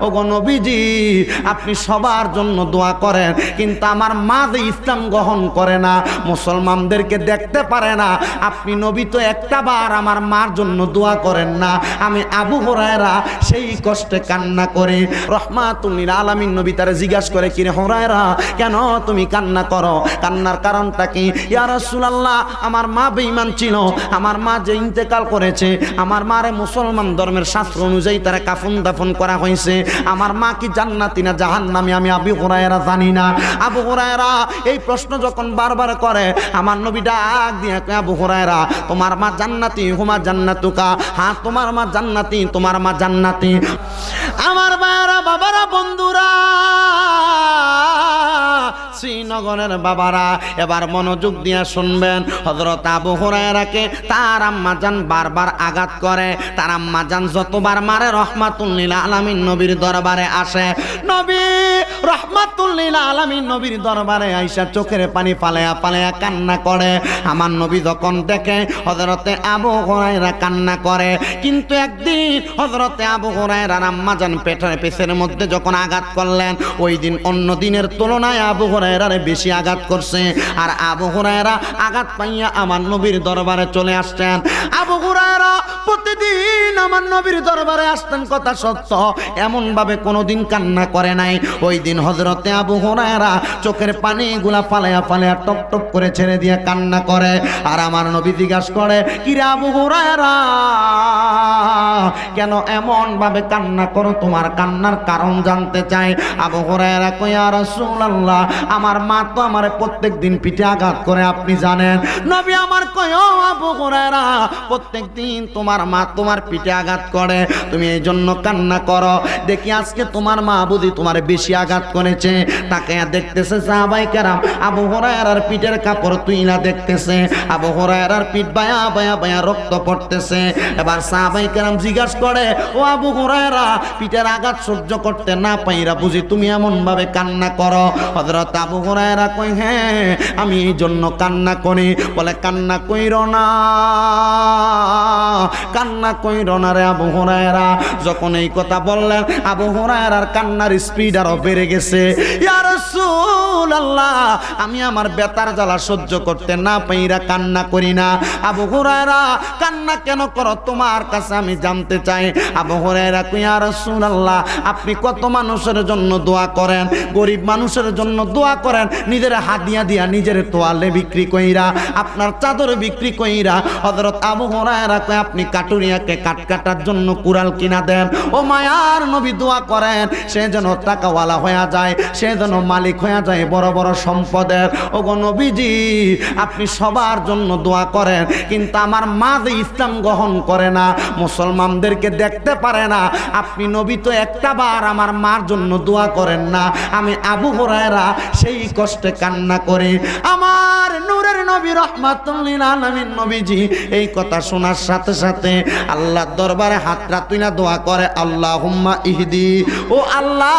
ওগো নবীজি আপনি সবার জন্য দোয়া করেন, কিন্তু আমার মা যে ইসলাম গ্রহণ করে না, মুসলমানদেরকে দেখতে পারে না, আপনি নবী তো একটা বার আমার মার জন্য দোয়া করেন না। আমি আবু হুরায়রা সেই কষ্টে কান্না করে রহমাতুল লিল আলামিন নবী তারে জিজ্ঞাসা করে, কিরে হুরায়রা কেন তুমি কান্না করো? কান্নার কারণটা কি? ইয়া রাসূলুল্লাহ আমার মা বেঈমান ছিল, আমার মা যে ইন্তেকাল করেছে, আমার মারে মুসলমান ধর্মের শাস্ত্র অনুযায়ী তারা কাফন দাফন করা হয়েছে, আমার মা কি জান্নাতি না জাহান্নামী আমি আবু হুরায়রা জানি না। আবু হুরায়রা এই প্রশ্ন যখন বারবার করে, আমার নবী ডাক দিয়ে কয়, আবু হুরায়রা তোমার মা জান্নাতি হুমা জান্নাতুকা, হ্যাঁ তোমার মা জান্নাতি, তোমার মা জান্নাতি। আমার মায়েরা বাবারা বন্ধুরা শ্রীনগরের বাবারা এবার মনোযোগ দিয়ে শুনবেন। হযরত আবু হুরায়রাকে তার আম্মা জান বারবার আঘাত করে, তার আম্মা জান যতবার মারে রহমাতুল লিল আলামিন নবীর দরবারে আসে, নবী রহমাতুল লিল আলামিন নবীর দরবারে আইসা চোখের পানি ফালায়া ফালায়া কান্না করে। আমার নবী যখন দেখে হযরতে আবু হুরায়রা কান্না করে, কিন্তু একদিন হযরতে আবু হুরায়রার আম্মা জান পেটের মধ্যে যখন আঘাত করলেন, ওই দিন অন্য দিনের তুলনায় আবু হুরায়রারে বেশি আঘাত করছে। আর আবু হুরায়রা আঘাত পাইয়া আমার নবীর দরবারে চলে আসছেন। আবু হুরায়রা প্রতিদিন আমার নবীর দরবারে আসতেন, কথা সত্য, এমন ভাবে কোনোদিন কান্না করে নাই। ওই দিন হযরতে আবু হুরায়রা চোখের পানিগুলা ফালায়া ফালায়া টপ টপ করে ছেড়ে দিয়ে কান্না করে। আর আমার নবী জিজ্ঞাসা করে, কিরে আবু হুরায়রা কেন এমন ভাবে কান্না করো? তোমার কান্নার কারণ জানতে চাই। আবু হুরায়রা কয়, ইয়া রাসূলুল্লাহ আমার মা তো আমারে প্রত্যেকদিন পিঠে আঘাত করে, আপনি জানেন। নবী আমার কয়, ও আবু হুরায়রা প্রত্যেকদিন তোমার মা তোমার পিঠে আঘাত করে, তুমি এই জন্য কান্না করো। দেখি আজকে তোমার মা বুঝি তোমার বেশি আঘাত করেছে। তাকে দেখতেছে সাহাবায়ে কেরাম আবু হুরায়রার পিঠের কাপড় তুইলা দেখতেছে, আবু হুরায়রার পিঠ বায়া বায়া বায়া রক্ত পড়তেছে। এবার সাহাবায়ে কেরাম জিজ্ঞাসা করে, ও আবু হুরায়রা পিঠের আঘাত সহ্য করতে না পাইরা বুঝি তুমি এমন ভাবে কান্না করো? হযরত আবু হুরায়রা কই, হ্যাঁ আমি এই জন্য কান্না করি। বলে, কান্না কইরো না, কান্না কইরো না রে আবু হুরায়রা। যখন এই কথা বললেন আবু হুরায়রার কান্নার স্পিড আরো বেড়ে গেছে। ইয়া রাসূলুল্লাহ আমি আমার বেতার জ্বালা সহ্য করতে না পাইরা কান্না করি না। আবু হুরায়রা কান্না কেন করো তোমার কাছে আমি জানতে চাই। আবু হুরায়রা কই, ইয়া রাসূলুল্লাহ আপনি কত মানুষের জন্য দোয়া করেন, গরিব মানুষের জন্য দোয়া করেন, নিজের হাদিয়া দিয়া নিজের তোয়ালে বিক্রি কইরা, আপনার চাদর বিক্রি কইরা। হযরত আবু হুরায়রা কয়, আপনি কাটুরিয়াকে কাট কাটার জন্য কুড়াল কিনা দেন। ও মায়ার নবী দোয়া করেন সে যেন টাকাওয়ালা হয়ে যায়, সে যেন মালিক হয়ে যায় বড় বড় সম্পদের। ও গো নবীজি আপনি সবার জন্য দোয়া করেন, কিন্তু আমার মা যে ইসলাম গ্রহণ করে না, মুসলমানদেরকে দেখতে পারে না, আপনি নবী তো একটা বার আমার মার জন্য দোয়া করেন না। আমি আবু হুরায়রা সেই কষ্টে কান্না করে। আমার নূরের নবী রহমাতুল লিল আলামিন নবীজি এই কথা শোনার সাথে সাথে আল্লাহর দরবারে হাতটা তুলে দোয়া করে, আল্লাহুম্মা ইহদি, ও আল্লাহ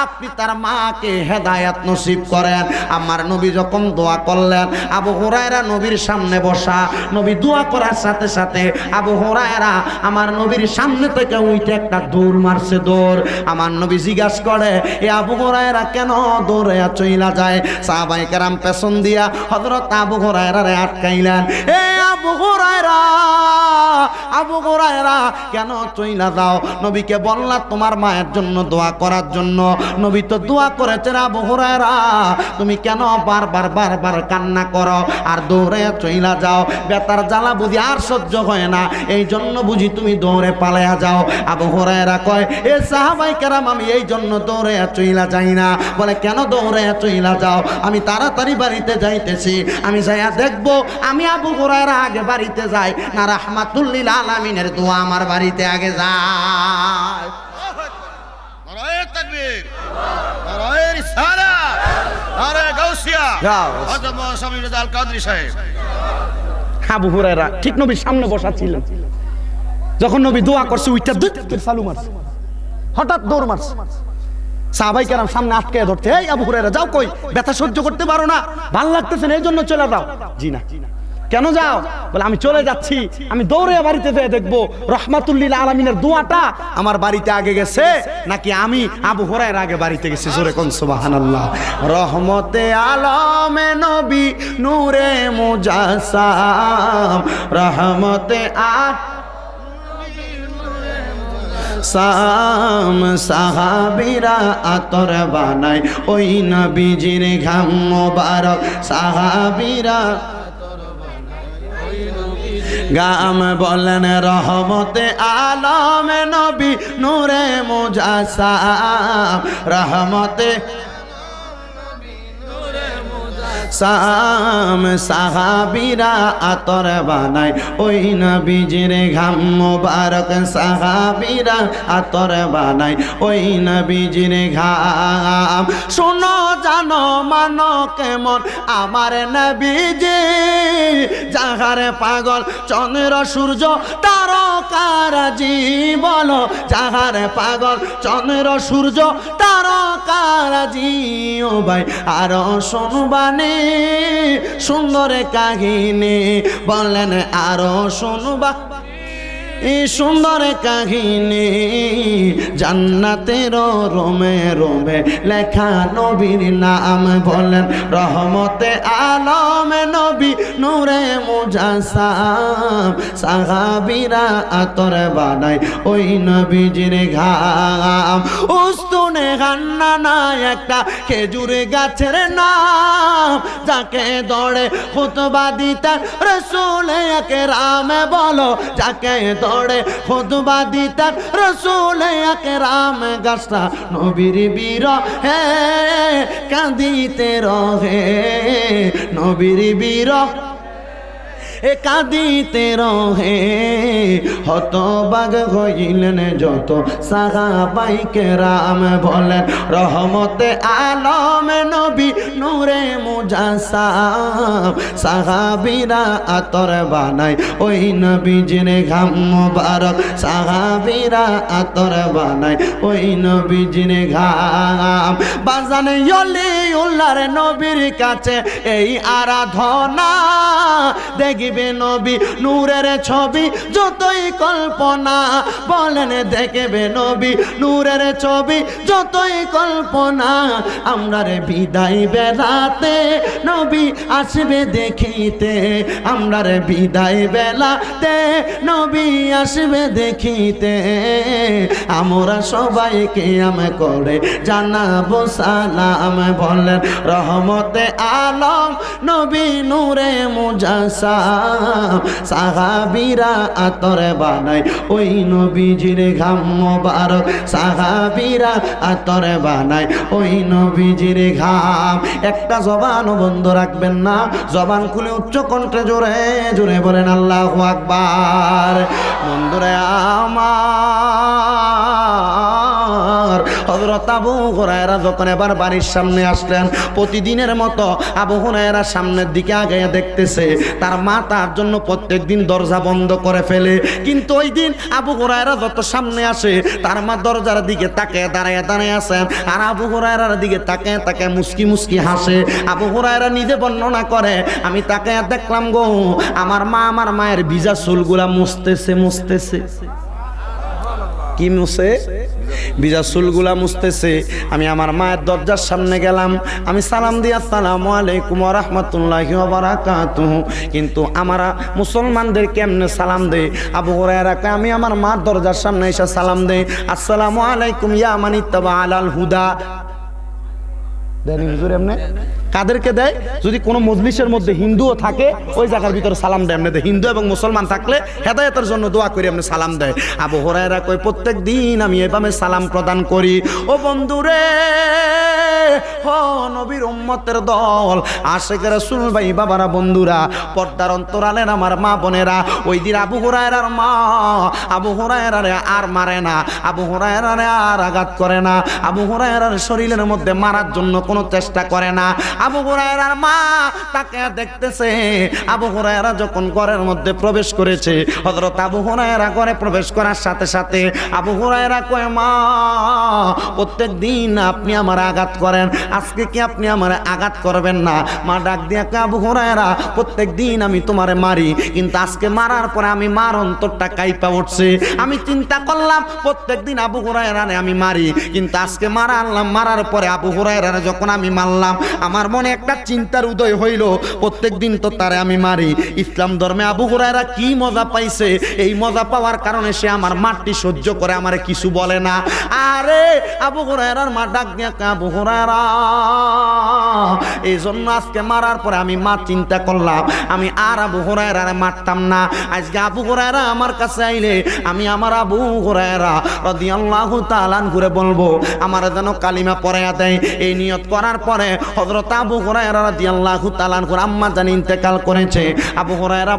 আপনি তার মাকে হেদায়েত নসিব করেন। আমার নবী যখন দোয়া করলেন, আবু হুরায়রা নবীর সামনে বসা, নবী দোয়া করার সাথে সাথে আবু হুরায়রা আমার নবীর সামনে থেকে উঠে একটা দৌড় মারছে, দৌড়। আমার নবী জিজ্ঞাসা করে, এ আবু হুরায়রা কেন দৌড়ে চইলা যায়? সাহাবায়ে কেরাম পেছন দিয়া হযরত আবু হুরায়রারে আটকাইলেন। এ আবু হুরায়রা, আবু হুরায়রা কেন চইলা যাও? নবীকে বললা তোমার মায়ের জন্য দোয়া করার জন্য, নবী তো দোয়া করেছেন। আবু হুরায়রা তুমি কেন বারবার বারবার কান্না করো আর দৌড়ে চইলা যাও? বেতার জ্বালা বুঝি আর সহ্য হয় না, এই জন্য বুঝি তুমি দৌড়ে পালায়া যাও? আবু হুরায়রা কয়, এ সাহাবায়ে কেরাম আমি এই জন্য দৌড়ে চইলা যাই না। বলে, কেন দৌড়ে চইলা যাও? আমি তাড়াতাড়ি বাড়িতে যাইতেছি, আমি যাইয়া দেখবো আমি আবু হুরায়রা আগে বাড়িতে যাই না রাহমাতুল লিল আলামিনের দোয়া আমার বাড়িতে আগে যায়। নারায়ে তাকবীর, নারায়ে রিসালাত, নারায়ে গাউসিয়া, হযরত মৌলানা রেজা আল কাদরি সাহেব। আবু হুরায়রা ঠিক নবীর সামনে বসা ছিলেন, যখন নবী দোয়া করছে উইটা দুই চালু মারছে, হঠাৎ দৌড় মারছে। সাহাবায়ে কেরাম সামনে আটকে ধরতে, এই আবু হুরায়রা যাও কই? ব্যথা সহ্য করতে পারো না, ভাল লাগতেছে না এই জন্য চলে যাও? জি না। কেন যাও? বলে আমি চলে যাচ্ছি, আমি দৌড়ে বাড়িতে যেয়ে দেখবো রহমাতুল্লিল আলামিনের দোয়াটা আমার বাড়িতে আগে গেছে নাকি আমি আবু হুরায়রা আগে বাড়িতে গেছি। জোরে কোন সুবহানাল্লাহ। রহমতে আলমে নবী নূরে মুজাসসাম, রহমতে সাম সাহাবীরা আতর বানায় ওই নবীজির ঘাম মোবারক, সাহাবীরা গাম বলেন রহমতে আলম নবী নূরে মুজাসসাম, রহমতে সাম সাহাবীরা আতর বানায় ওই নবীজির ঘাম মোবারক, সাহাবীরা আতর বানায় ওই নবীজির ঘাম। শোনো জানো মানো কেমন আমার নবীজি, যাহার পাগল চন্দ্র সূর্য তারকারাজি, বলো যাহার পাগল চন্দ্র সূর্য তারকারাজি। ও ভাই আরো শুনবানি সুন্দর কাহিনী, বলেন আরো শুনবা এই সুন্দর কাহিনী। জান্নাতের রোমে রোমে লেখা নবীর নাম, বলেন রহমতে আলম নবী নূরে মুজাসসাম, সাহাবীরা আতর বানায় ওই নবীজির ঘাম। উস্তুনে হান্নানা একটা খেজুর গাছের নাম, যাকে দৌড়ে খুতবা দিতেন রাসূল আকরাম, বলো যাকে দৌড়ে খুতবা দিতেন রাসূল আকরাম। গাছটা নবীর বীর হে কাঁদিতে রহে, নবীর বীর এ কাঁদিতে রহে। হতবাগ হইলেন যত সাহাবায়ে কেরাম, বলেন রহমতে আলম নবী নূরে মুজাসসাম, সাহাবীরা আতর বানায় ওই নবীজির ঘাম মোবারক, সাহাবীরা আতর বানায় ওই নবীজির ঘাম। বাজানে ওলিউল্লাহর নবীর কাছে এই আরাধনা, দেখি নবী নূরের ছবি যতই কল্পনা, বলেন দেখবে নবী নূরের ছবি যতই কল্পনা। আমরা রে বিদায় বেলাতে নবী আসবে দেখিতে, আমরা রে বিদায় বেলাতে নবী আসবে দেখিতে। আমরা সবাইকে আমি করে জানাবো সালাম, বলেন রহমতে আলম নবী নূরে মুজাসসাম, সাহাবীরা আতর বানায় ওই নবীজির ঘাম মোবারক, সাহাবীরা আতর বানায় ওই নবীজির ঘাম। একটা জবান বন্ধ রাখবেন না, জবান খুলে উচ্চ কণ্ঠে জোরে জোরে বলেন আল্লাহু আকবার। বন্ধুরে আমার হযরত আবু হুরায়রা যখন এবার বাড়ির সামনে আসলেন, প্রতিদিনের মতো আবু হুরায়রা সামনের দিকে আগাইয়া দেখতেছে তার মা তার জন্য প্রত্যেকদিন দরজা বন্ধ করে ফেলে। কিন্তু ওই দিন আবু হুরায়রা যত সামনে আসে তার মা দরজার দিকে তাকায় দাঁড়ায় দাঁড়ায় আছেন, আর আবু হুরায়রার দিকে তাকায় তাকায় মুস্কি মুস্কি হাসে। আবু হুরায়রা নিজে বর্ণনা করে, আমি তাকায় দেখলাম গো আমার মা আমার মায়ের ভিজা চুলগুলা মুছতেছে। কি মুছে? ভিজা চুলগুলা মুছতেছে। আমি আমার মায়ের দরজার সামনে গেলাম, আমি সালাম দিয়ে আসসালামু আলাইকুম ওয়া রাহমাতুল্লাহি ওয়া বারাকাতুহু। কিন্তু আমরা মুসলমানদের কেমনে সালাম দেই? আবু হুরায়রা কয় আমি আমার মার দরজার সামনে এসে সালাম দেই, আসসালামু আলাইকুম ইয়া মান ইত্তাবা আলাল হুদা। দেন হুজুর এমনে কাদেরকে দেয়? যদি কোনো মজলিসের মধ্যে হিন্দুও থাকে ওই জায়গার ভিতরে সালাম দেয় এমনি, হিন্দু এবং মুসলমান থাকলে হেদায়েতের জন্য দোয়া করি এমনি সালাম দেয়। আবু হুরায়রা কয় প্রত্যেক দিন আমি এভাবে সালাম প্রদান করি। ও বন্ধুরে, ও নবীর উম্মতের দল, আশিক রাসূল ভাই বাবারা, বন্ধুরা, পর্দার অন্তরালের আমার মা বোনেরা, ওই দিন আবু হুরায়রার মা আবু হুরায়রারে আর মারে না, আবু হুরায়রারে আর আঘাত করে না, আবু হুরায়রার শরীরের মধ্যে মারার জন্য কোনো চেষ্টা করে না। আবু হুরায়রার মা তাকে দেখতেছে। আবু হুরায়রা যখন ঘরের মধ্যে প্রবেশ করেছে, হযরত আবু হুরায়রা ঘরে প্রবেশ করার সাথে সাথে আবু হুরায়রা কয়, মা প্রত্যেক দিন আপনি আমার আঘাত করেন, করেন, আজকে কি আপনি আমারে আঘাত করবেন না? মা ডাক দিয়া কয়, আবু হুরায়রা প্রত্যেক দিন আমি তোমারে মারি, কিন্তু আজকে মারার পরে আমি মার অন্তরটা কাইপা উঠছে। আমি চিন্তা করলাম প্রত্যেক দিন আবু হুরায়রারে আমি মারি, কিন্তু আজকে মারার পরে আবু হুরায়রারে যখন আমি মারলাম, আমার মনে একটা চিন্তার উদয় হইল, প্রত্যেক দিন তো তারে আমি মারি, ইসলাম ধর্মে আবু হুরায়রা কি মজা পাইছে, এই মজা পাওয়ার কারণে সে আমার মারটি সহ্য করে, আমারে কিছু বলে না। আরে আবু হুরায়রার মা ডাক দিয়া কয়, আবু হুরায়রা এই জন্য আজকে মারার পরে আমি মা চিন্তা করলাম আমি আর আবু হুরায়রারে মারতাম না। আজকে আবু হুরায়রা আমার কাছে আইলে আমি আমার আবু হুরায়রা রাদিয়াল্লাহু তাআলা ঘুরে বলবো আমার যেন কালিমা পড়ায়া দেয়। এই নিয়ত করার পরে হযরত আবু হুরায়রা রাদিয়াল্লাহু তাআলা আম্মা জান ইন্তেকাল করেছে। আবু হুরায়রা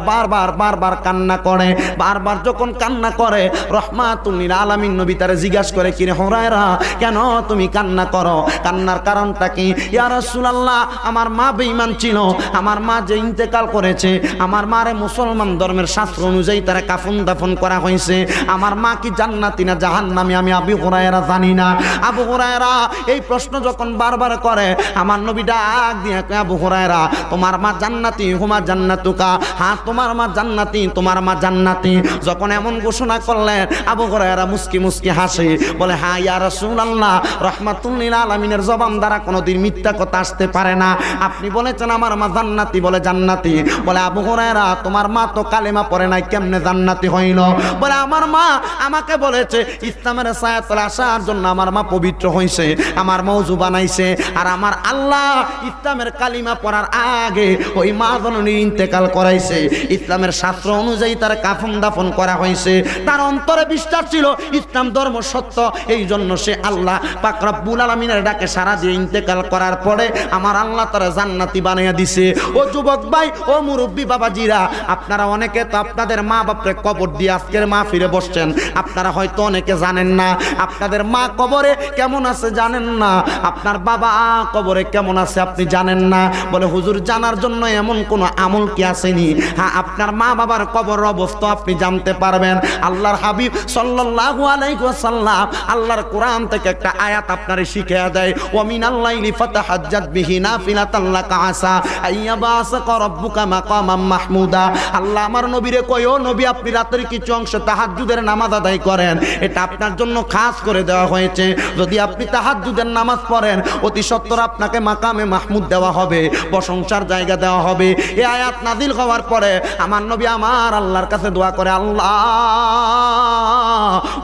বারবার কান্না করে, বারবার যখন কান্না করে রহমাতুল লিল আলামিন নবী তারে জিজ্ঞাসা করে, কি রে হুরায়রা কেন তুমি কান্না করো, কান্নার কারণটা কি? ইয়া রাসূলুল্লাহ আমার মা বেঈমান ছিল, আমার মা যে ইন্তেকাল করেছে, আমার মারে মুসলমান ধর্মের শাস্ত্র অনুযায়ী তারা কাফন দাফন করা হয়েছে, আমার মা কি জান্নাতি না জাহান্নামী আমি আবু হুরায়রা জানি না। আবু হুরায়রা এই প্রশ্ন যখন বারবার করে, আমার নবী ডাক দিয়ে কয়, আবু হুরায়রা তোমার মা জান্নাতি হুমা জান্নাতুকা, হ্যাঁ তোমার মা জান্নাতি, তোমার মা জান্নাতি। যখন এমন ঘোষণা করলেন আবু হুরায়রা মুস্কি মুস্কি হাসে, বলে হ্যাঁ ইয়া রাসূলুল্লাহ রাহমাতুল লিল আলামিনের জবান দ্বারা কোনোদিন মিথ্যা কথা আসতে পারে না। আপনি বলেছেন আমার মা জান্নাতি, বলে জান্নাতি। বলে আবু হুরায়রা তোমার মা তো কালেমা পড়ে নাই, কেমনে জান্নাতি হইল? বলে আমার মা আমাকে বলেছে ইসলামের ছায়াতলে আসার জন্য আমার মা পবিত্র হইছে, আমার মওজু বানাইছে, আর আমার আল্লাহ ইসলামের কালিমা পড়ার আগে ওই মা জননীর ইন্তেকাল করাইছে, ইসলামের শাস্ত্র অনুযায়ী তার কাফন দাফন করা হয়েছে। তার অন্তরে বিশ্বাস ছিল ইসলাম ধর্ম সত্য, এই জন্য সে আল্লাহ পাক রব্বুল আলামিনের ডাকে সাড়া দিয়ে ইন্তেকাল করার পরে আমার আল্লাহ তারা জান্নাতি বানাইয়া দিছে। ও যুবক ভাই, ও মুরব্বী বাবাজিরা, আপনারা অনেকে তো আপনাদের মা বাপরে কবর দিয়ে আজকের মাহফিলে বসছেন, আপনারা হয়তো অনেকে জানেন না আপনাদের মা কবরে কেমন আছে জানেন না, আপনার বাবা কবরে কেমন আছে আপনি জানেন না। বলে হুজুর জানার জন্য এমন কোন আমল কি আসেনি? হ্যাঁ, আপনার মা বাবার কবর অবস্থা আপনি জানতে পারবেন। আল্লাহর হাবিব সাল্লাল্লাহু আলাইহি ওয়াসাল্লাম আল্লাহর কোরআন থেকে একটা আয়াত আপনারে শিখিয়ে দেয়, ওয়া মিনাল লাইলি ফাতাহাজ্জাত বিহি নাফিলাতাল লাকা আসা আইয়াবাসাকা রাব্বুকা মাকামাম মাহমুদা। আল্লাহ আমার নবীরে কয়, ও নবী আপনি রাতের কিছু অংশ তাহাজ্জুদের নামাজ আদায় করেন, এটা আপনার জন্য খাস করে দেওয়া হয়েছে। যদি আপনি তাহাজ্জুদের নামাজ পড়েন অতি সত্বর আপনাকে মাকামে মাহমুদ দেওয়া হবে, প্রশংসার জায়গা দেওয়া হবে। এই আয়াত নাজিল হওয়ার পরে আমার নবী আমার আল্লাহর কাছে দোয়া করে, আল্লাহ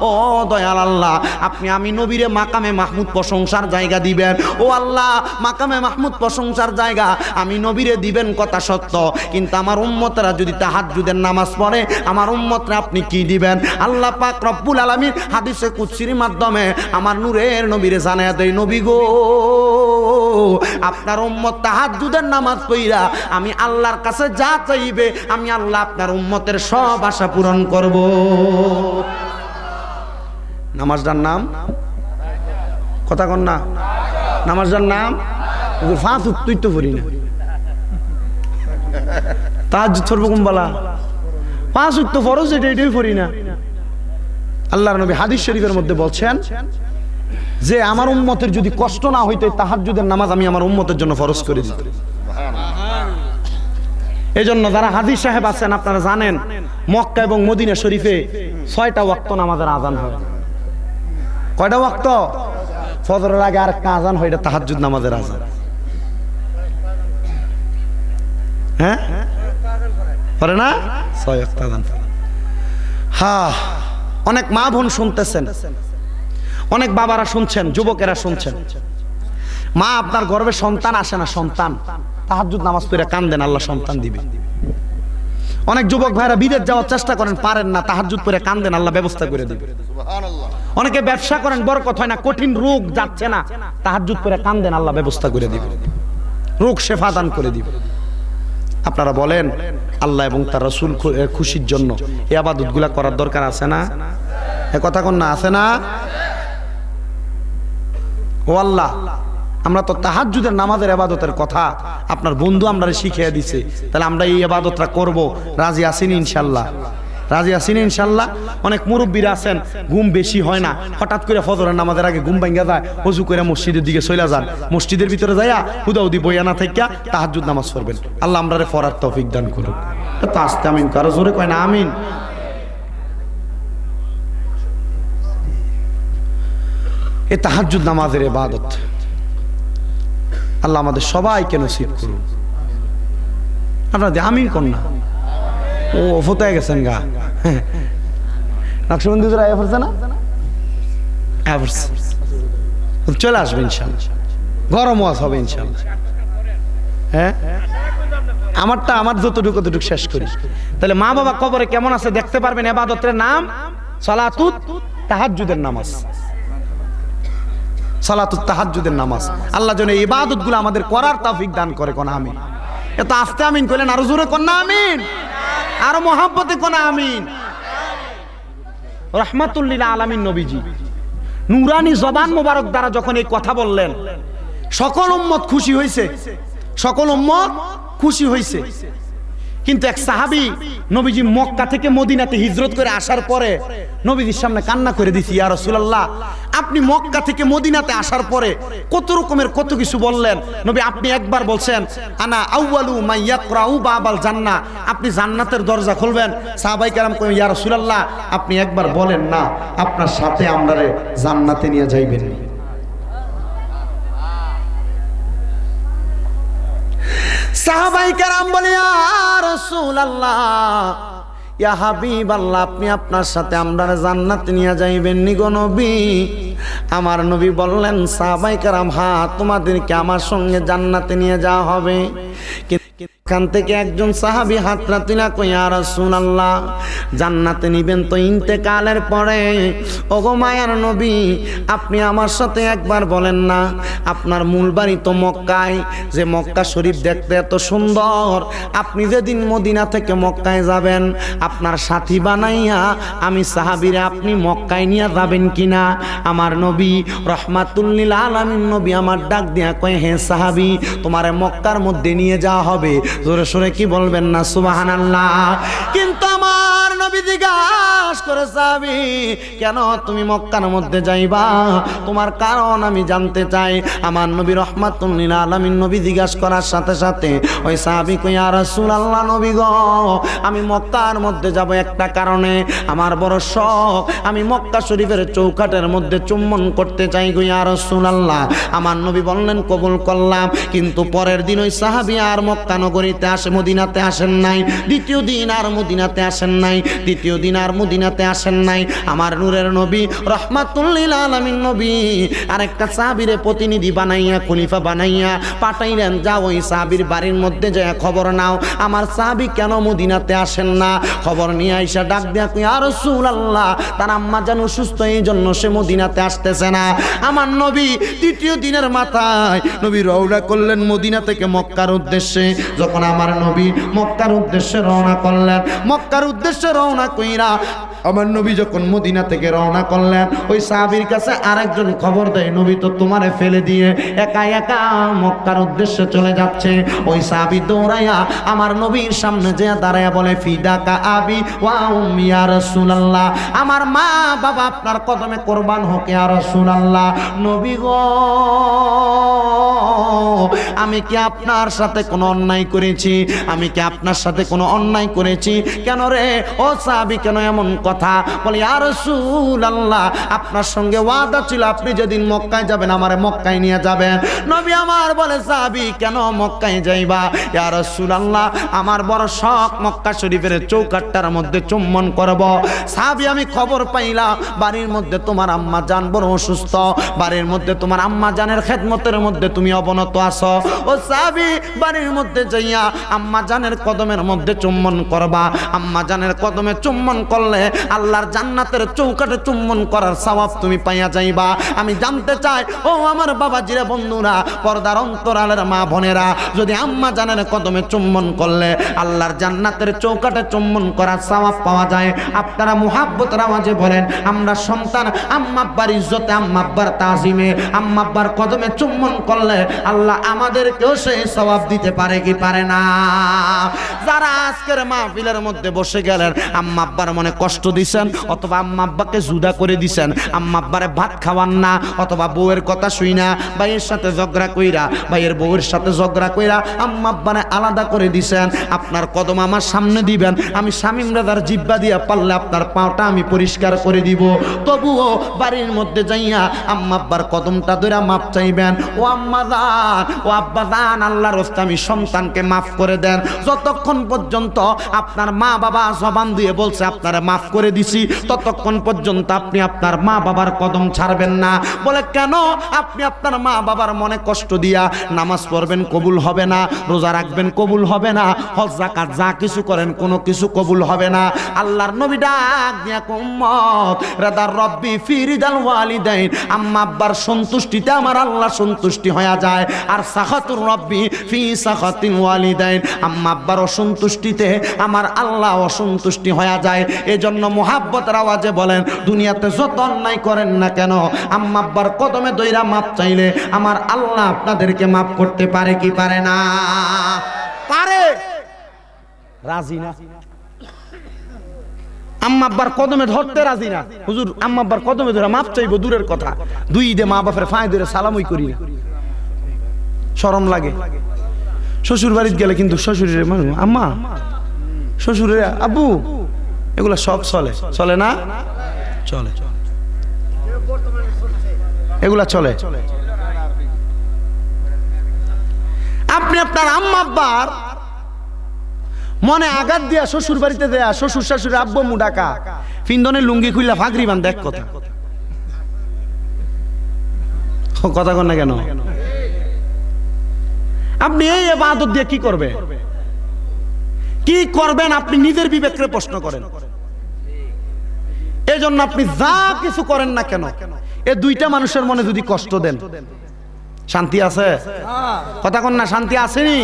ও দয়াল আল্লাহ আপনি আমি নবীরে মাকামে মাহমুদ প্রশংসার জায়গা দিবেন। ও আল্লাহ মাকামে মাহমুদ প্রশংসার জায়গা আমি নবীরে দিবেন কথা সত্য, কিন্তু আমার উম্মতরা যদি তাহাজ্জুদের নামাজ পড়ে আমার উম্মতরা আপনি কি দিবেন? আল্লাহ পাক রব্বুল আলামিন হাদিসে কুদসির মাধ্যমে আমার নূরের নবীরে জানায়া দেয়, নবী গো আপনার উম্মত তাহাজ্জুদের নামাজ পড়া আমি আল্লাহর কাছে যা চাইবে আমি আল্লাহ আপনার উম্মতের সব আশা পূরণ করব। নামাজটার নাম কথা কন না, নামাজটার নাম ফাঁস তুই তো পড়ি না, তাহাজ্জুদ পড়বো কুম্বালা, পাঁচ ওয়াক্ত ফরজ এটাই পড়ি না। আল্লাহর নবী হাদিস শরীফের মধ্যে বলছেন যে আমার উম্মতের যদি কষ্ট না হইতো তাহাজ্জুদের নামাজ আমি আমার উম্মতের জন্য ফরজ করে দিই। এই জন্য যারা হাজির সাহেব আছেন আপনারা জানেন মক্কা এবং মদিনা শরীফে 6টা ওয়াক্ত নামাজের আজান হয়। কয়টা ওয়াক্ত? ফজরের আগে আরেকটা আজান হয়, এটা তাহাজ্জুদ নামাজের আজান। হ্যাঁ পারে না 6 ওয়াক্ত আজান। হ্যাঁ, অনেক মা বোন শুনতেছেন, অনেক বাবারা শুনছেন, যুবকেরা শুনছেন। মা আপনার গর্ভে সন্তান আসে না, সন্তান তাহাজ্জুদ নামাজ পড়ে কান্দেন আল্লাহ সন্তান দিবে। অনেক যুবক ভাইরা বিদেশ যাওয়ার চেষ্টা করেন, পারেন না, তাহাজ্জুদ পড়ে কান্দেন আল্লাহ ব্যবস্থা করে দিবে। অনেকে ব্যবসা করেন, বরকত হয় না, কঠিন রোগ যাচ্ছে না, তাহাজ্জুদ পড়ে কান্দেন আল্লাহ ব্যবস্থা করে দিবে, রোগ শেফা দান করে দিবে। আপনারা বলেন আল্লাহ এবং তার রাসূল খুশির জন্য এই ইবাদতগুলো করার দরকার আছে না? এ কথা কোন না আছে না? ও আল্লাহ, আমরা তো তাহাজ্জুদের নামাজের ইবাদতের কথা আপনার বন্ধু আমরা শিখিয়ে দিছে, তাহলে আমরা এই ইবাদতটা করব, রাজি আছেন ইনশাআল্লাহ? রাজি আছেন ইনশাল্লাহ? অনেক মুরব্বীরা আছেন ঘুম বেশি হয় না, হঠাৎ করে ফজরের নামাজের আগে ঘুম ভাঙ্গা যায়, ওযু করে মসজিদের দিকে চলে যান, মসজিদের ভিতরে যাইয়া হুদাউদি বইয়া না থাইকা তাহাজ্জুদ নামাজ পড়বেন। আল্লাহ আমরারে পড়ার তৌফিক দান করুক। তো আস্তে আমিন কারো জোরে কয় না আমিন। এই তাহাজ্জুদ নামাজের ইবাদত আল্লাহ আমাদের সবাইকে নসিব করুন। আপনারা আমিন কোন না ও ফোতায় গেছেন গা নকশবন্দি জোড়া আয়া পড়ছে না, চলে আসবে ইনশাল্লাহ, গরম ওয়াজ হবে ইনশাল্লাহ। হ্যাঁ আমার যতটুকু ততটুকু শেষ করি। তাহলে মা বাবা কবরে কেমন আছে দেখতে পারবেন। ইবাদতের নাম সালাতুত তাহাজ্জুদের নামাজ, সালাতুত তাহাজ্জুদের নামাজ। আল্লাহ যেন এই ইবাদতগুলো আমাদের করার তৌফিক দান করে। কোন আমিন। এত আস্তে আমিন কইলেন, আরো জোরে কোন আমিন, আরো মহব্বতে কোন আমিন। রাহমাতুল লিল আলামিন নবীজি নূরানি জবান মোবারক দ্বারা যখন এই কথা বললেন, সকল উম্মত খুশি হয়েছে, সকল উম্মত খুশি হয়েছে। কিন্তু এক সাহাবী নবীজি মক্কা থেকে মদিনাতে হিজরত করে আসার পরে নবীজির সামনে কান্না করে দিছি, ইয়া রাসূলুল্লাহ আপনি মক্কা থেকে মদিনাতে আসার পরে কত রকমের কত কিছু বললেন। নবী আপনি একবার বলছেন আনা আউয়ালু মান ইয়াকরাউ বাবাল জান্নাহ, আপনি জান্নাতের দরজা খুলবেন। সাহাবায়ে কেরাম কই ইয়া রাসূলুল্লাহ আপনি একবার বলেন না আপনার সাথে আমরারে জান্নাতে নিয়ে যাইবেন। সাহাবায়ে কেরাম বলে ইয়া রাসূলুল্লাহ ইয়া হাবিবাল্লাহ আপনি আপনার সাথে আমরারে জান্নাতে নিয়ে যাইবেন নি গো নবী। আমার নবী বললেন সাহাবায়ে কেরাম হ্যাঁ তোমাদেরকে আমার সঙ্গে জান্নাতে নিয়ে যাওয়া হবে। এখান থেকে একজন সাহাবী হাতরা তুলা কই ইয়া রাসূলুল্লাহ জান্নাতে নিবেন তো ইন্তেকালের পরে। ওগো মায়ার নবী আপনি আমার সাথে একবার বলেন না আপনার মূল বাড়ি তো মক্কায়, যে মক্কা শরীফ দেখতে এত সুন্দর, আপনি যেদিন মদিনা থেকে মক্কায় যাবেন আপনার সাথী বানাইয়া আমি সাহাবীরে আপনি মক্কায় নিয়ে যাবেন কিনা। আমার নবী রাহমাতুল লিল আলামিন নবী আমার ডাক দিয়া কয় হে সাহাবী তোমারে মক্কার মধ্যে নিয়ে যাওয়া হবে। জোরে সোরে কি বলবেন না সুবহানাল্লাহ। কিন্তু আমার নবী জিজ্ঞাসা করে সাহাবী কেন তুমি মক্কার মধ্যে যাইবা, তোমার কারণ আমি জানতে চাই। আমার নবী রাহমাতুল লিল আলামিন নবী জিজ্ঞাসা করার সাথে সাথে ওই সাহাবী কই ইয়া রাসূলুল্লাহ নবী গো আমি মক্কার মধ্যে যাব একটা কারণে, আমার বড় শখ আমি মক্কা শরীফের চৌকাঠের মধ্যে চুম্বন করতে চাই গো ইয়া রাসূলুল্লাহ। আমার নবী বললেন কবুল করলাম। কিন্তু পরের দিন ওই সাহাবী আর মক্কা নগরীতে আসে মদিনাতে আসেন নাই, দ্বিতীয় দিন আর মদিনাতে আসেন নাই, তৃতীয় দিন আর মদিনাতে আসেন নাই। আমার নূরের নবী রাহমাতুল লিল আলামিন নবী আরেকটা সাহাবীরে প্রতিনিধি বানাইয়া খলিফা বানাইয়া পাঠাইলেন যাও ওই সাহাবীর বাড়ির মধ্যে যায় খবর নাও আমার সাহাবী কেন মদিনাতে আসেন না। খবর নিয়ে আইসা ডাক দেয়া কই ইয়া রাসূলুল্লাহ তার আম্মা যেন অসুস্থ এই জন্য সে মদিনাতে আসতেছে না। আমার নবী তৃতীয় দিনের মাথায় নবী রওনা করলেন মদিনা থেকে মক্কার উদ্দেশ্যে। যখন আমার নবী মক্কার উদ্দেশ্যে রওনা করলেন, মক্কার উদ্দেশ্যে রওনা কইরা আমার নবী যখন মদিনা থেকে রওনা করলেন ওই সাহাবীর কাছে আরেকজন খবর দেয় নবী তো তোমারে ফেলে দিয়ে একা একা মক্কার উদ্দেশ্যে চলে যাচ্ছে। ওই সাহাবী দৌড়াইয়া আমার নবীর সামনে যে দাঁড়ায়া বলে ফিদাকা আবি ওয়া উম্মি ইয়া রাসূলুল্লাহ আমার মা বাবা আপনার কদমে কুরবান হোক ইয়া রাসূলুল্লাহ। নবী গো আমি কি আপনার সাথে কোনো অন্যায় করেছি, আমি কি আপনার সাথে কোনো অন্যায় করেছি? কেন রে ও সাহাবী কেন এমন কথা বলে ইয়া রাসূলুল্লাহ আপনার সঙ্গে ওয়াদা ছিল আপনি যেদিন মক্কায় যাবেন আমারে মক্কায় নিয়ে যাবেন। নবী আমার বলে সাহাবী কেন মক্কায় যাইবা? ইয়া রাসূলুল্লাহ আমার বড় শখ মক্কা শরীফের চৌকাঠটার মধ্যে চুম্বন করব। সাহাবী আমি খবর পাইলাম বাড়ির মধ্যে তোমার আম্মা জান বড় অসুস্থ, বাড়ির মধ্যে তোমার আম্মা জানের খেদমতের মধ্যে তুমি অবনত আছো। ও সাহাবী বাড়ির মধ্যে যাইয়া আম্মা জানের কদমের মধ্যে চুম্বন করবা। আম্মা জানের কদমে চুম্বন করলে আল্লাহর জান্নাতের চৌকাঠে চুম্বন করার সওয়াব তুমি পাইয়া যাইবা। আমি জানতে চাই ও আমার বাবাজিরা বন্ধুরা পর্দার অন্তরালের মা বোনেরা যদি আম্মা জানের কদমে চুম্বন করলে আল্লাহর জান্নাতের চৌকাঠে চুম্বন করার সওয়াব পাওয়া যায়, আপনারা মুহাব্বতের আওয়াজে বলেন আমরা সন্তান আম্মা আব্বার ইজ্জতে আম্মা আব্বার তাজিমে আম্মা আব্বার কদমে চুম্বন করলে আল্লাহ আমাদের আমাদেরকেও সেই সওয়াব দিতে পারে কি পারে না? যারা আজকের মাহফিলের মধ্যে বসে গেলেন, আম্মা আব্বার মনে কষ্ট দিছেন, অথবা আম্মা আব্বাকে জুদা করে দিছেন, আম্মা আব্বারে ভাত খাওয়ান না, অথবা বউয়ের কথা শুই না, ভাইয়ের সাথে ঝগড়া কইরা, ভাইয়ের বউয়ের সাথে ঝগড়া কইরা আম্মা আব্বারে আলাদা করে দিছেন। আপনার কদম আমার সামনে দিবেন, আমি শামীম রাজার জিব্বা দিয়া পারলে আপনার পাওটা আমি পরিষ্কার করে দিব। তবুও বাড়ির মধ্যে যাইয়া আম্মা আব্বার কদমটা ধরে মাপ চাইবেন। ও আম্মা জান, ও আব্বা জান, আল্লাহর রাস্তে আমি সন্তানকে মাফ করে দেন। যতক্ষণ পর্যন্ত আপনার মা বাবা জবান দিয়ে বলছে আপনারা মাফ করে দিছি, ততক্ষণ পর্যন্ত আপনি আপনার মা বাবার কদম ছাড়বেন না। বলে কেন? আপনি আপনার মা বাবার মনে কষ্ট দিয়া নামাজ পড়বেন, কবুল হবে না, রোজা রাখবেন, কবুল হবে না, হজ যাকাত যা কিছু করেন কোনো কিছু কবুল হবে না। আল্লাহর নবী ডাক দিয়া উম্মত রাদার রব্বি ফি রিদাল ওয়ালিদাইন, আম্মা আব্বার সন্তুষ্টিতে আমার আল্লাহ সন্তুষ্টি হয়ে যায়। আর সাখাতুর রব্বি ফি সাখাতিল ওয়ালিদাইন, আম্মা আব্বার অসন্তুষ্টিতে আমার আল্লাহ অসন্তুষ্টি হয়ে যায়। এজন্য মুহাব্বতের আওয়াজে বলেন, দুনিয়াতে যত অন্যায় করেন না কেন, আম্মা আব্বার কদমে দইরা মাপ চাইলে আমার আল্লাহ আপনাদেরকে মাফ করতে পারে কি পারে না? পারে। রাজি না? আম্মা আব্বার কদমে ধরতে রাজি না। হুজুর আম্মা আব্বার কদমে ধরে মাপ চাইবো দূরের কথা, দুই ঈদে মা বাপের ফাঁয় ধরে সালামই করি না, শরম লাগে। শ্বশুর বাড়িতে গেলে কিন্তু শ্বশুরের মানুষ আম্মা, শ্বশুরের আব্বু, এগুলা সব চলে, চলে না? চলে, এগুলা চলে। আপনি আপনার আম্মা আব্বার মনে আঘাত দিয়া শ্বশুর বাড়িতে দেয়া, শ্বশুর শাশুড়ি আব্বু মু ডাকা, ফিন্দনের লুঙ্গি খুললা ফাগরি বান, দেখ কথা কথা কন না কেন? আপনি এই ইবাদত দিয়ে কি করবেন? কি করবেন আপনি নিজের বিবেককে প্রশ্ন করেন। এই জন্য আপনি যা কিছু করেন না কেন, এই দুইটা মানুষের মনে যদি কষ্ট দেন, শান্তি আছে? কথা কন না, শান্তি আসেনি?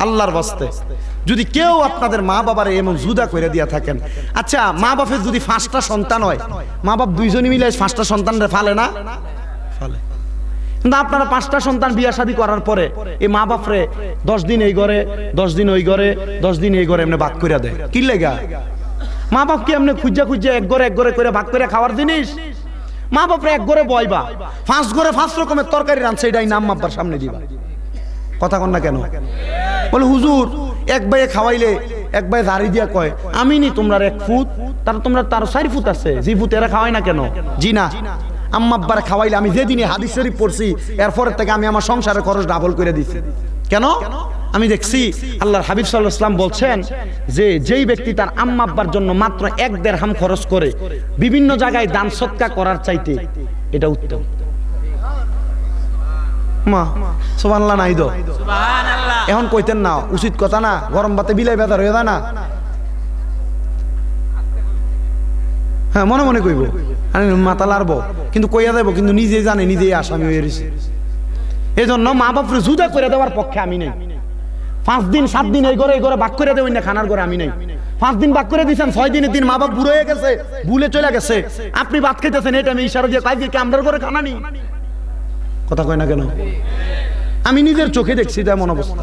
আল্লাহর বাস্তে যদি কেউ আপনাদের মা বাবারে এমন জুদা করে দিয়া থাকেন, আচ্ছা মা বাপের যদি 5টা সন্তান হয়, মা বাপ দুইজনই মিলে 5টা সন্তানরে ফালে না? ফালে। কিন্তু আপনারা 5টা সন্তান বিয়া শাদী করার পরে এই মা বাপরে 10 দিন এই ঘরে, 10 দিন ওই ঘরে, 10 দিন এই ঘরে এমনি ভাগ করে দেয়। কি লেগা? মা বাপ কি এমনি খুঁজা খুঁজা এক ঘরে করে ভাগ করে খাওয়ার জিনিস? মা বাপরে এক ঘরে বয়বা, 5 ঘরে 5 রকমের তরকারি রাঁধছে, এটাই নাম আব্বার সামনে দিবা। কথা কন না কেন? বলে হুজুর এক ভাইয়ে খাওয়াইলে এক ভাই দাঁড়ি দিয়া কয় আমি নি তোমরা 1 ফুট, তার তোমরা তার 4 ফুট আছে, জি ফুট এরা খাওয়াই না কেন? জি না, আম্মা আব্বারে খাওয়াইলে আমি যেদিনে হাদিস শরীফ পড়ছি এরপরের থেকে আমি আমার সংসারের খরচ ডাবল করে দিছি। কেন? আমি দেখছি আল্লাহর হাবিব সাল্লাল্লাহু আলাইহি ওয়াসাল্লাম বলছেন যে যেই ব্যক্তি তার আম্মা আব্বার জন্য মাত্র 1 দিরহাম খরচ করে বিভিন্ন জায়গায় দান সদকা করার চাইতে এটা উত্তম। মা সুবহানাল্লাহ নাই দো সুবহানাল্লাহ, এখন কইতেন না, উচিত কথা না, গরম ভাতে বিলাই বেদার হয়ে যায় না। হ্যাঁ মনে মনে কইব, আমি মাথা লারবো, কিন্তু কইয়া দেবো, কিন্তু নিজেই জানে নিজেই আসামি হয়ে রয়েছে। এই জন্য মা বাপরে জুদা করে দেওয়ার পক্ষে আমি নেই। 5 দিন 7 দিন এই ঘরে ভাগ করে দেবেন না, খানার ঘরে আমি নেই। 5 দিন ভাগ করে দিয়েছেন, 6 দিনের দিন মা বাপ বুড়ো হয়ে গেছে, ভুলে চলে গেছে, আপনি ভাত খেতেছেন, এটা আমি ইশারা দিয়ে কাজ আমরা ঘরে খানা নি। কথা কয় না কেন? আমি নিজের চোখে দেখছি তেমন অবস্থা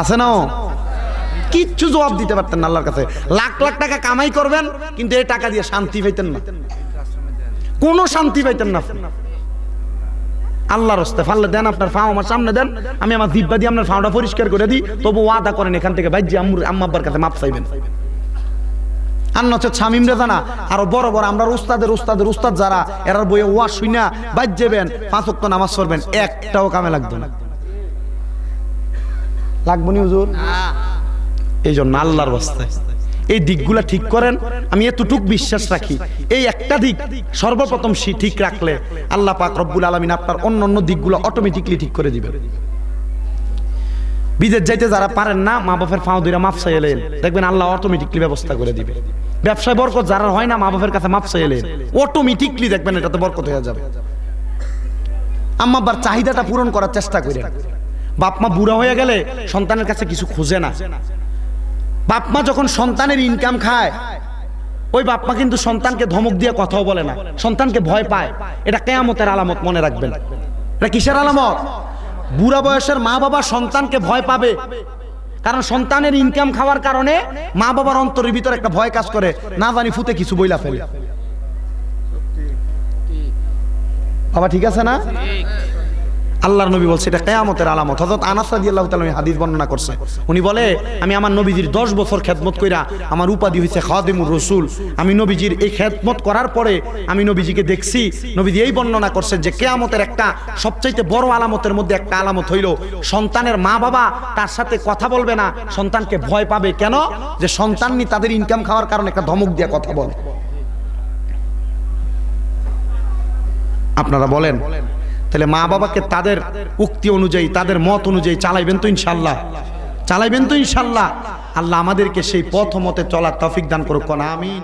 আছে না? কিচ্ছু জবাব দিতে পারতেন না আল্লাহর কাছে। লাখ লাখ টাকা কামাই করবেন, কিন্তু এই টাকা দিয়ে শান্তি পাইতেন না, কোনো শান্তি পাইতেন না। আল্লাহর রাস্তায় ফাললে দেন, আপনার ফাও আমার সামনে দেন, আমি আমার জিহ্বা দিয়ে আপনার ফাওটা পরিষ্কার করে দিই, তবু ওয়াদা করেন এখান থেকে ভাই যে আম্মা আব্বার কাছে মাপ চাইবেন। আর নচেত শামীম রেজা না, আরো বড় বড় আমরা উস্তাদ যারা এরার বইয়ে ওয়াজ শুইনা বাইজ যাবেন, 5 ওয়াক্ত নামাজ পড়বেন, একটাও কামে লাগবে না। লাগবে নি হুজুর? এই জন্য আল্লাহর রাস্তায় এই দিকগুলা ঠিক করেন। আমি এতটুক বিশ্বাস রাখি, এই একটা দিক সর্বপ্রথম ঠিক রাখলে আল্লাহ পাক রব্বুল আলামিন আপনার অন্য দিকগুলো অটোমেটিকলি ঠিক করে দিবেন। বিদেশ যাইতে যারা পারেন না, মা বাপের ফাও ধরে মাপ চাইলেন, দেখবেন আল্লাহ অটোমেটিকলি ব্যবস্থা করে দিবে। ব্যবসায় বরকত যারা হয় না, মা বাপের কাছে মাপ চাইলেন, অটোমেটিকলি দেখবেন এটাতে বরকত হয়ে যাবে। আম্মা আব্বার চাহিদাটা পূরণ করার চেষ্টা করেন। বাপ মা বুড়া হয়ে গেলে সন্তানের কাছে কিছু খোঁজে না। বাপ মা যখন সন্তানের ইনকাম খায়, ওই বাপ মা কিন্তু সন্তানকে ধমক দিয়ে কথাও বলে না, সন্তানকে ভয় পায়। এটা কিয়ামতের আলামত, মনে রাখবেন। এটা কিসের আলামত? বুড়া বয়সের মা বাবা সন্তানকে ভয় পাবে, কারণ সন্তানের ইনকাম খাওয়ার কারণে মা বাবার অন্তরের ভিতর একটা ভয় কাজ করে, না জানি ফুতে কিছু বইলা ফেলে। বাবা ঠিক আছে না? আল্লাহর নবী বলছে এটা কিয়ামতের আলামত। হযরত আনাস রাদিয়াল্লাহু তাআলা হাদিস বর্ণনা করছে, উনি বলে আমি আমার নবীজির 10 বছর খেদমত কইরা আমার উপাধি হয়েছে খাদিমুর রাসূল। আমি নবীজির এই খেদমত করার পরে আমি নবীজিকে দেখছি, নবীজি এই বর্ণনা করছে যে কিয়ামতের একটা সবচাইতে বড় আলামতের মধ্যে একটা আলামত হইল সন্তানের মা বাবা তার সাথে কথা বলবে না, সন্তানকে ভয় পাবে। কেন? যে সন্তানই তাদের ইনকাম খাওয়ার কারণে একটা ধমক দিয়ে কথা বলে। আপনারা বলেন তাহলে মা বাবাকে তাদের উক্তি অনুযায়ী তাদের মত অনুযায়ী চালাইবেন তো ইনশাআল্লাহ? চালাইবেন তো ইনশাআল্লাহ? আল্লাহ আমাদেরকে সেই পথ মতে চলার তৌফিক দান করুক। আমিন।